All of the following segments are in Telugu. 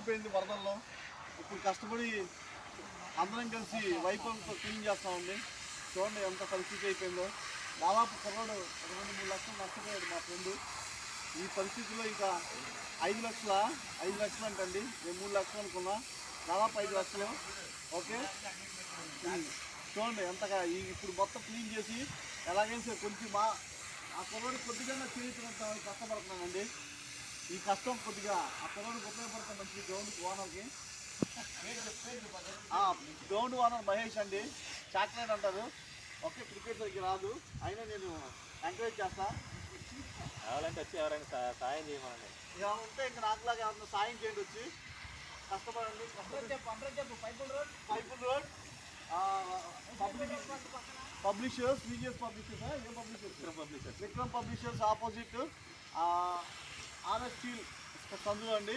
మునిగిపోయింది వరదల్లో. ఇప్పుడు కష్టపడి అందరం కలిసి వైపులతో క్లీన్ చేస్తామండి. చూడండి ఎంత పరిస్థితి అయిపోయిందో. దాదాపు కుర్రాడు 2-3 లక్షలు నష్టపోయాడు మా ఫ్రెండ్. ఈ పరిస్థితిలో ఇంకా 5 లక్షలు అంటండి. నేను 3 లక్షలు అనుకున్నా, దాదాపు 5 లక్షలు. ఓకే, చూడండి ఎంతగా ఇప్పుడు మొత్తం క్లీన్ చేసి ఎలాగైనా కొంచెం ఆ కుర్రాడు కొద్దిగా చేయించినంత కష్టపడుతున్నానండి. ఈ కష్టం కొద్దిగా ఆ కుర్రాడికి ఉపయోగపడుతుంది. మంచి గ్రౌండ్ ఓనర్కి, గ్రౌండ్ ఓనర్ మహేష్ అండి, చాక్లెట్ అంటారు. ఓకే, క్రికెట్ దగ్గర రాదు, అయినా నేను ఎంకరేజ్ చేస్తా. కావాలంటే వచ్చి ఎవరైనా సాయం చేయమని ఇలా ఉంటే ఇంకా నాకులాగా ఏమన్నా సాయం చేయండి, వచ్చి కష్టపడండి. పైపుల్ రోడ్ పబ్లిషర్స్, విజిఎస్ పబ్లిషర్స్, ఏం publishers? Vikram publishers opposite RS steel సందులో అండి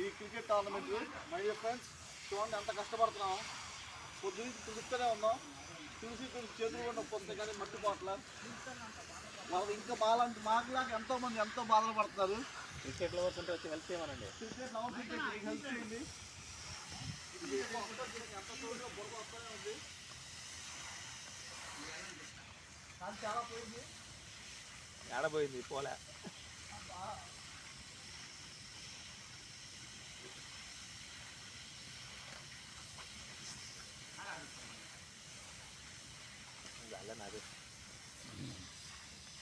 ఈ cricket tournament. My dear friends, చూడండి ఎంత కష్టపడుతున్నాం. పొద్దున్న పిలుస్తూనే ఉన్నాం, చూసి చేతులు కూడా నొప్పి వస్తాయి, కానీ మట్టి పోట్ల. వాళ్ళు ఇంకా మాకులాగా ఎంతోమంది ఎంతో బాధలు పడుతున్నారు. క్రికెట్ లవర్స్ ఉంటే వచ్చి హెల్ప్ చేయమనండి. క్రికెట్ లవర్స్ ఉంటే హెల్ప్ చేయండి. ఎంత చూడగా బురద వస్తూనే ఉంది, కానీ చాలా పోయింది. ఏడపోయింది పోలే.